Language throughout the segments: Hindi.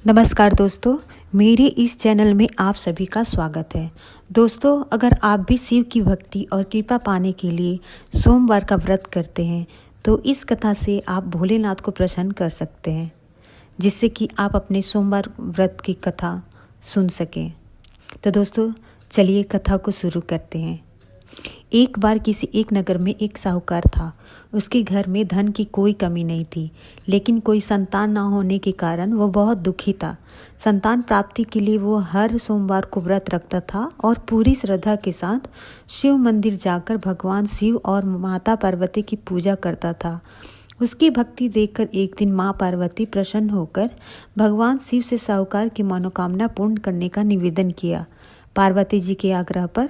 नमस्कार दोस्तों, मेरे इस चैनल में आप सभी का स्वागत है। दोस्तों, अगर आप भी शिव की भक्ति और कृपा पाने के लिए सोमवार का व्रत करते हैं तो इस कथा से आप भोलेनाथ को प्रसन्न कर सकते हैं, जिससे कि आप अपने सोमवार व्रत की कथा सुन सकें। तो दोस्तों, चलिए कथा को शुरू करते हैं। एक बार किसी एक नगर में एक साहूकार था। उसके घर में धन की कोई कमी नहीं थी, लेकिन कोई संतान ना होने के कारण वो बहुत दुखी था। संतान प्राप्ति के लिए वो हर सोमवार को व्रत रखता था और पूरी श्रद्धा के साथ शिव मंदिर जाकर भगवान शिव और माता पार्वती की पूजा करता था। उसकी भक्ति देखकर एक दिन माँ पार्वती प्रसन्न होकर भगवान शिव से साहूकार की मनोकामना पूर्ण करने का निवेदन किया। पार्वती जी के आग्रह पर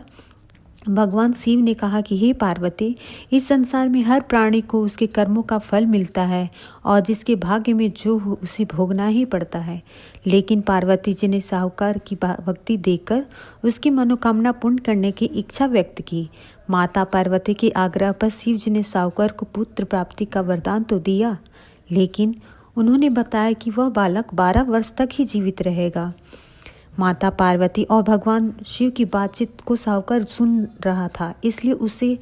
भगवान शिव ने कहा कि हे पार्वती, इस संसार में हर प्राणी को उसके कर्मों का फल मिलता है और जिसके भाग्य में जो हो उसे भोगना ही पड़ता है। लेकिन पार्वती जी ने साहूकार की भक्ति देखकर उसकी मनोकामना पूर्ण करने की इच्छा व्यक्त की। माता पार्वती के आग्रह पर शिव जी ने साहूकार को पुत्र प्राप्ति का वरदान तो दिया, लेकिन उन्होंने बताया कि वह बालक 12 वर्ष तक ही जीवित रहेगा। माता पार्वती और भगवान शिव की बातचीत को साहूकार सुन रहा था, इसलिए उसे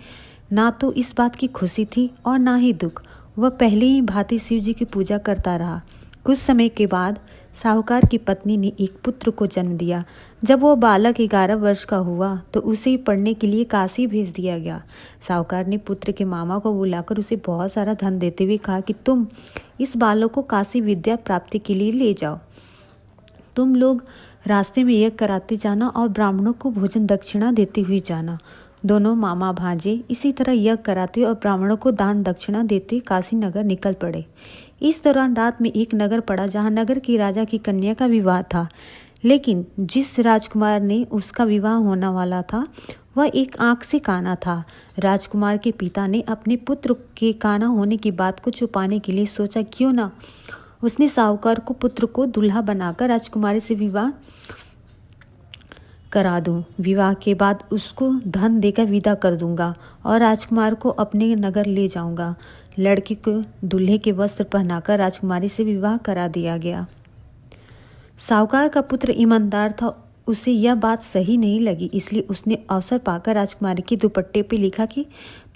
ना तो इस बात की खुशी थी और ना ही दुख। वह पहले ही भांति शिव जी की पूजा करता रहा। कुछ समय के बाद साहूकार की पत्नी ने एक पुत्र को जन्म दिया। जब वह बालक 11 वर्ष का हुआ तो उसे पढ़ने के लिए काशी भेज दिया गया। साहूकार ने पुत्र के मामा को बुलाकर उसे बहुत सारा धन देते हुए कहा कि तुम इस बालक को काशी विद्या प्राप्ति के लिए ले जाओ। तुम लोग रास्ते में यज्ञ कराते जाना और ब्राह्मणों को भोजन दक्षिणा देते हुए जाना। दोनों मामा भांजे इसी तरह यज्ञ कराते और ब्राह्मणों को दान दक्षिणा देते काशी नगर निकल पड़े। इस दौरान रात में एक नगर पड़ा जहां नगर के राजा की कन्या का विवाह था, लेकिन जिस राजकुमार ने उसका विवाह होने वाला था वह एक आंख से काना था। राजकुमार के पिता ने अपने पुत्र के काना होने की बात को छुपाने के लिए सोचा, क्यों ना उसने साहूकार को पुत्र को दूल्हा बनाकर राजकुमारी से विवाह करा दूं। विवाह के बाद उसको धन देकर विदा कर दूंगा और राजकुमार को अपने नगर ले जाऊंगा। लड़की को दूल्हे के वस्त्र पहनाकर राजकुमारी से विवाह करा दिया गया। साहूकार का पुत्र ईमानदार था, उसे यह बात सही नहीं लगी, इसलिए उसने अवसर पाकर राजकुमारी के दुपट्टे पे लिखा कि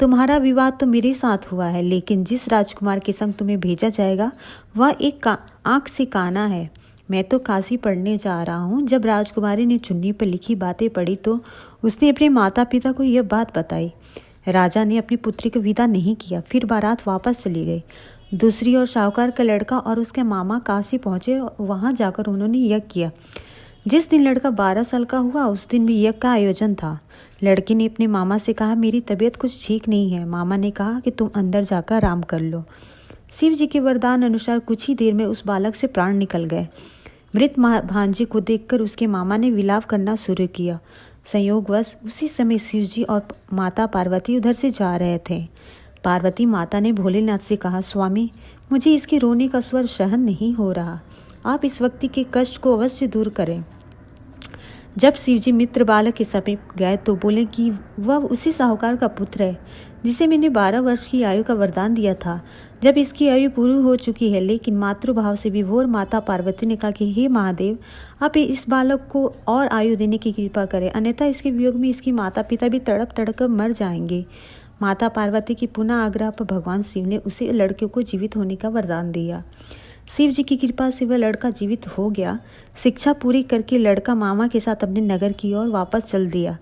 तुम्हारा विवाह तो मेरे साथ हुआ है, लेकिन जिस राजकुमार के संग तुम्हें भेजा जाएगा वह एक आंख से काना है। मैं तो काशी पढ़ने जा रहा हूँ। जब राजकुमारी ने चुन्नी पर लिखी बातें पढ़ी तो उसने अपने माता पिता को यह बात बताई। राजा ने अपनी पुत्री को विदा नहीं किया, फिर बारात वापस चली गई। दूसरी ओर साहूकार का लड़का और उसके मामा काशी पहुंचे। वहां जाकर उन्होंने यज्ञ किया। जिस दिन लड़का 12 साल का हुआ उस दिन भी यज्ञ का आयोजन था। लड़की ने अपने मामा से कहा, मेरी तबीयत कुछ ठीक नहीं है। मामा ने कहा कि तुम अंदर जाकर आराम कर लो। शिव जी के वरदान अनुसार कुछ ही देर में उस बालक से प्राण निकल गए। मृत भांजे को देखकर उसके मामा ने विलाप करना शुरू किया। संयोगवश उसी समय शिव जी और माता पार्वती उधर से जा रहे थे। पार्वती माता ने भोलेनाथ से कहा, स्वामी, मुझे इसके रोने का स्वर सहन नहीं हो रहा। आप इस व्यक्ति के कष्ट को अवश्य दूर करें। जब शिवजी मित्र बालक के समीप गए तो बोले कि वह उसी साहूकार का पुत्र है जिसे मैंने 12 वर्ष की आयु का वरदान दिया था। जब इसकी आयु पूरी हो चुकी है, लेकिन मातृभाव से विभोर माता पार्वती ने कहा कि हे महादेव, आप इस बालक को और आयु देने की कृपा करें, अन्यथा इसके वियोग में इसकी माता पिता भी तड़प तड़प मर जाएंगे। माता पार्वती की पुनः आग्रह पर भगवान शिव ने उसे लड़कियों को जीवित होने का वरदान दिया। शिव जी की कृपा से वह लड़का जीवित हो गया। शिक्षा पूरी करके लड़का मामा के साथ अपने नगर की ओर वापस चल दिया।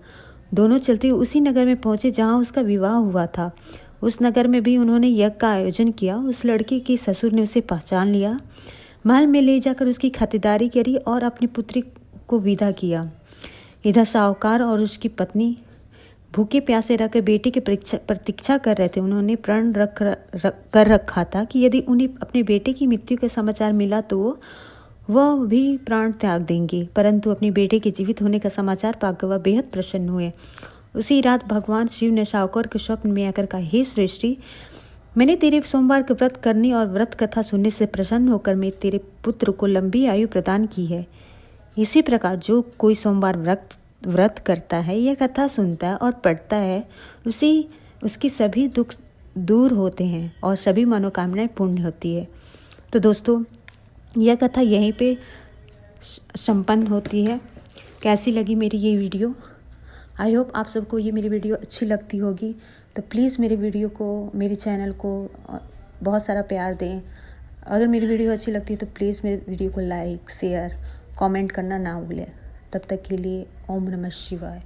दोनों चलते उसी नगर में पहुंचे जहां उसका विवाह हुआ था। उस नगर में भी उन्होंने यज्ञ का आयोजन किया। उस लड़के के ससुर ने उसे पहचान लिया, महल में ले जाकर उसकी खातिरदारी करी और अपनी पुत्री को विदा किया। इधर साहूकार और उसकी पत्नी भूखे प्यासे रहकर बेटे की प्रतीक्षा कर रहे थे। उन्होंने प्रण कर रखा था कि यदि उन्हें अपने बेटे की मृत्यु का समाचार मिला तो वह भी प्राण त्याग देंगे, परंतु अपने बेटे के जीवित होने का समाचार पाकर वह बेहद प्रसन्न हुए। उसी रात भगवान शिव ने साहूकार के स्वप्न में आकर कहा, हे श्रेष्ठी, मैंने तेरे सोमवार के व्रत करने और व्रत कथा सुनने से प्रसन्न होकर मैं तेरे पुत्र को लंबी आयु प्रदान की है। इसी प्रकार जो कोई सोमवार व्रत करता है, यह कथा सुनता है और पढ़ता है, उसकी सभी दुख दूर होते हैं और सभी मनोकामनाएं पूर्ण होती है। तो दोस्तों, यह कथा यहीं पे संपन्न होती है। कैसी लगी मेरी ये वीडियो? आई होप आप सबको ये मेरी वीडियो अच्छी लगती होगी। तो प्लीज़ मेरे वीडियो को, मेरे चैनल को बहुत सारा प्यार दें। अगर मेरी वीडियो अच्छी लगती है तो प्लीज़ मेरे वीडियो को लाइक, शेयर, कमेंट करना ना भूलें। तब तक के लिए ओम नमः शिवाय।